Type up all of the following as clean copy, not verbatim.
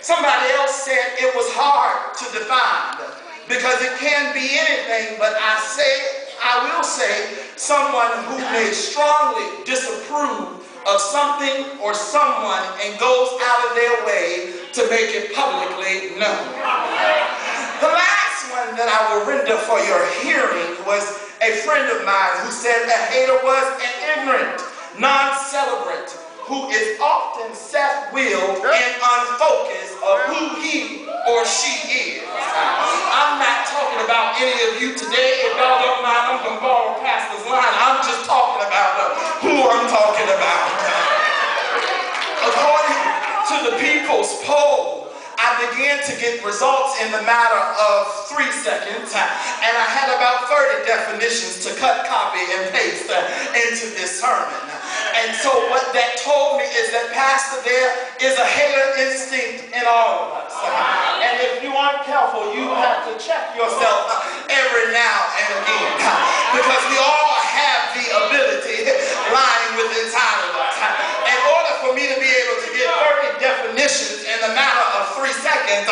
Somebody else said it was hard to define because it can be anything, but I will say someone who may strongly disapprove of something or someone and goes out of their way to make it publicly known. The last one that I will render for your hearing was a friend of mine who said a hater was an ignorant, non-celebrant, who is often self-willed and unfocused of who he or she is. I'm not talking about any of you today. If y'all don't mind, I'm going to borrow Pastor's line. I'm just talking about who I'm talking about. According to the People's Poll, I began to get results in the matter of 3 seconds, and I had about 30 definitions to cut, copy, and paste into this sermon. And so what that told me is that, Pastor, there is a hater instinct in all of us. And if you aren't careful, you have to check yourself every now and again. Because we all have the ability lying within inside of us. In order for me to be able to get 30 definitions in the matter of 3 seconds,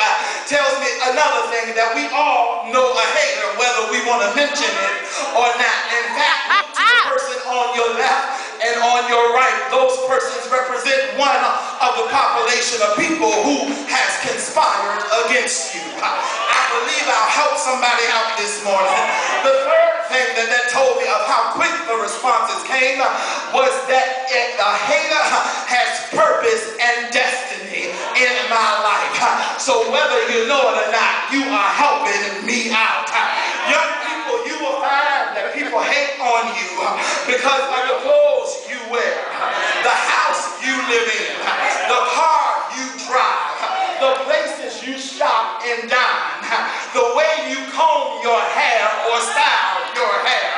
tells me another thing, that we all know a hater, whether we want to mention it or not. In fact, look to the person on your left and on your right. Those persons represent one of the population of people who has conspired against you. I believe I'll help somebody out this morning. The third thing that told me of how quick the responses came was that the hater has purpose and destiny in my life. So whether you know it or not, you are helping me out. Young people, you will find that people hate on you because of the clothes you wear, the house you live in, the car you drive, the places you shop and dine, the way you comb your hair or style your hair,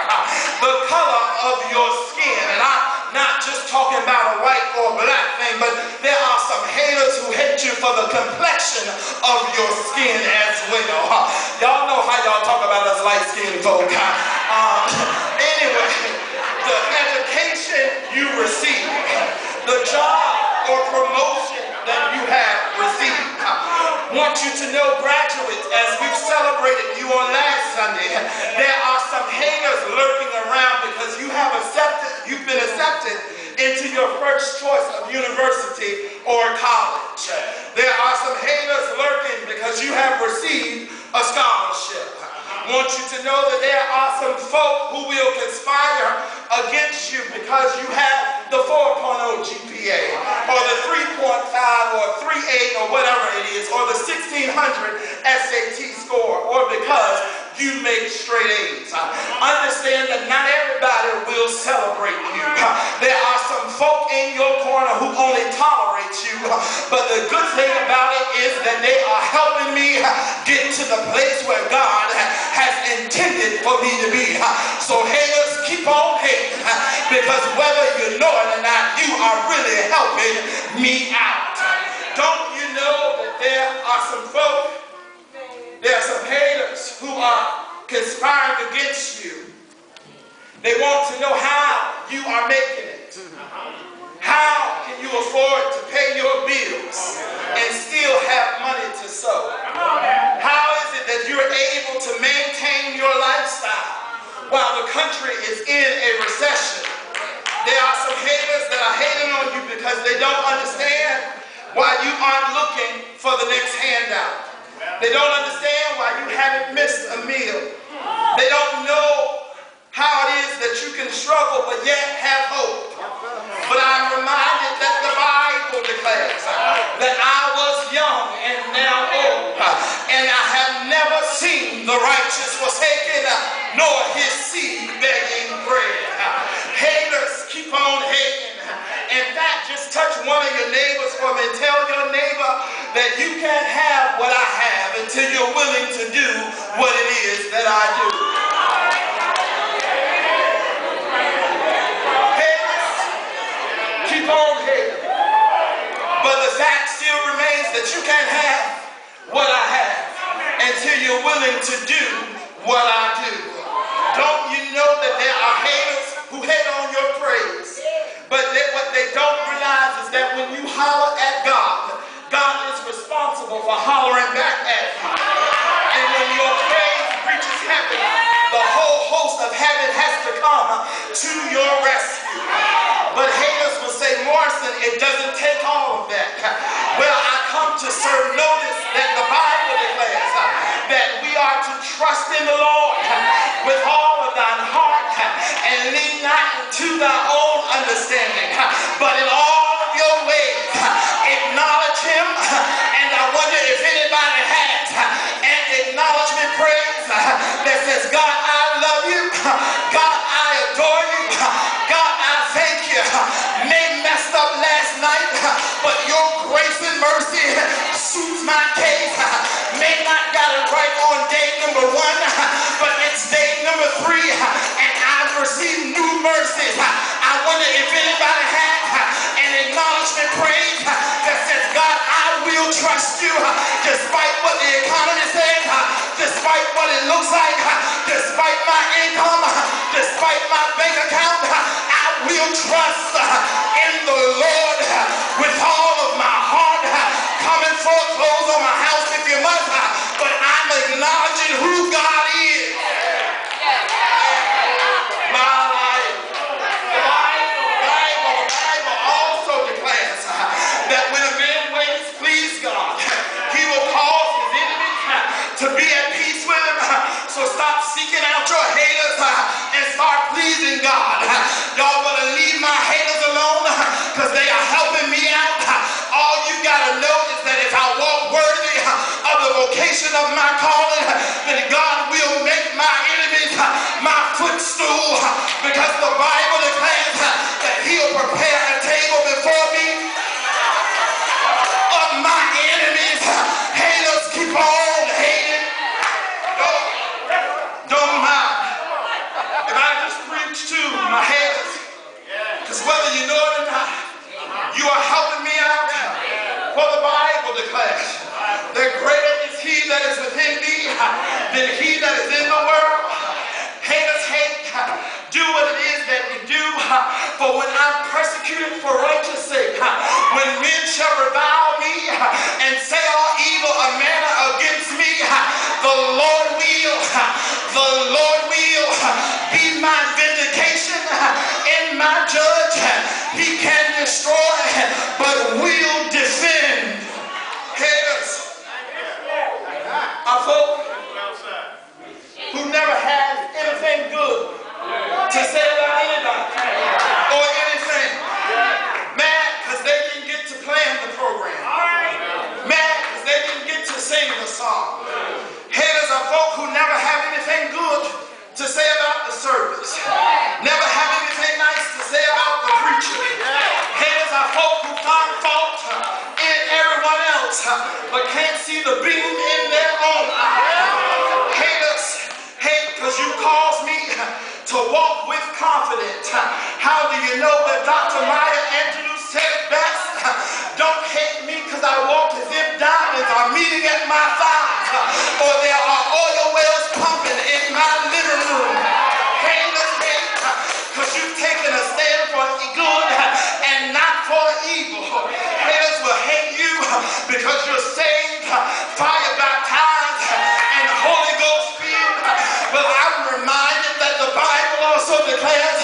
the color of your skin. And I'm not just talking about a white or black thing, but there are some haters who hate you for the complexion of your skin as well. Y'all know how y'all talk about us light-skinned folk. Anyway, the education you receive, the job or promotion that you have received. Want you to know, graduates, as we've celebrated you on last Sunday, there are some haters lurking around because you've been accepted into your first choice of university or college. There are some haters lurking because you have received a scholarship. Want you to know that there are some folk who will conspire against you because you have the 4.0 GPA or the 3.5 or 3.8 or whatever it is, or the 1600 SAT score, or because you make straight A's. Understand that not everybody will celebrate you. There are some folk in your corner who only tolerate you, but the good thing about it is that they are helping me get to the place where God has intended for me to be. So haters, keep on hating, because whether you know it or not, you are really helping me out. Don't you know that there are some folk, there are some haters who are conspiring against you. They want to know how you are making it. How can you afford to pay your bills and still have money to sow? How is it that you're able to maintain your lifestyle while the country is in a recession? There are some haters that are hating on you because they don't understand why you aren't looking for the next handout. They don't understand why you haven't missed a meal. They don't know how it is that you can struggle but yet have hope. But I'm reminded that the Bible declares that I was young and now old, and I have never seen the righteous forsaken, nor his seed begging bread. Haters, keep on hating. In fact, just touch one of your neighbors for me. Tell your neighbor that you can't have what I have until you're willing to do what it is that I do. Haters, keep on hating. But the fact still remains that you can't have what I have until you're willing to do what I do. Don't you know that there are haters who hate on your praise? But what they don't realize is that when you holler at God, God is responsible for hollering back at you. And when your praise reaches heaven, the whole host of heaven has to come to your rescue. But haters will say, Morrison, it doesn't take all of that. Well, I come to serve notice that the Bible declares that we are to trust in the Lord with all of thine heart and lean not into thy own understanding, but in all of your ways acknowledge him. And I wonder if anybody has an acknowledgement praise that says, God, I love you. God, I adore you. God, I thank you. May messed up last night, but your grace and mercy suits my case. May not got it right on day number 1, but it's day number 3, and I've received new mercies. I wonder if anybody has an acknowledgement praise that says, God, I will trust you despite what the economy says, despite what it looks like, despite my income, despite my bank account. I will trust in the Lord with all of my heart. Come and foreclose on my house if you must, but I'm acknowledging who God is. My life. The Bible also declares that when a man waits, please God, he will cause his enemies to be at peace with him. So stop seeking out your haters and start pleasing God. Y'all better leave my haters alone because they are helping me out. All you gotta know is that if I walk worthy of the vocation of my calling, then God will make my enemies my footstool, because the Bible declares that he'll prepare a table before me of my enemies. Haters, keep on hating. Don't mind if I just preach to my haters, because whether you know it or not, you are helping me out. For the Bible declares that greater is he that is within me than he that is in the world. Haters hate, do what it is that we do. For when I'm persecuted for righteous sake, when men shall revile me and say all evil a manner against me, the Lord will be my vindication and my judge. He can destroy, but will defend. Haters are folk who never had anything good to say about anybody or anything. Mad because they didn't get to plan the program. Mad because they didn't get to sing the song. Haters are folk who never have anything good to say about the service. Never have anything nice to say about the preacher. Haters are folk who find fault in everyone else, but can't see the beam in their own eye. Haters hate because you cause me to walk with confidence. How do you know that Dr. Maya Angelou said it best? Don't hate me because I walk as if diamonds are meeting at my thighs, or there are oil wells pumping in my living room. Haters hate because you've taken a stand for good and not for evil. Haters will hate you because you're saved, fire baptized, and Holy Ghost filled. But I'm reminded that the Bible also declares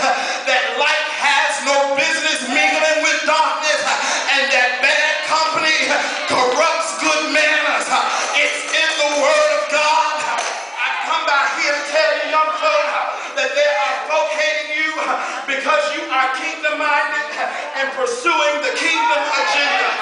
that light has no business mingling with darkness, and that bad company corrupts good manners. It's in the Word of God. I've come by here to tell you, young folks, that there are folk hating you because you are kingdom-minded and pursuing the kingdom agenda.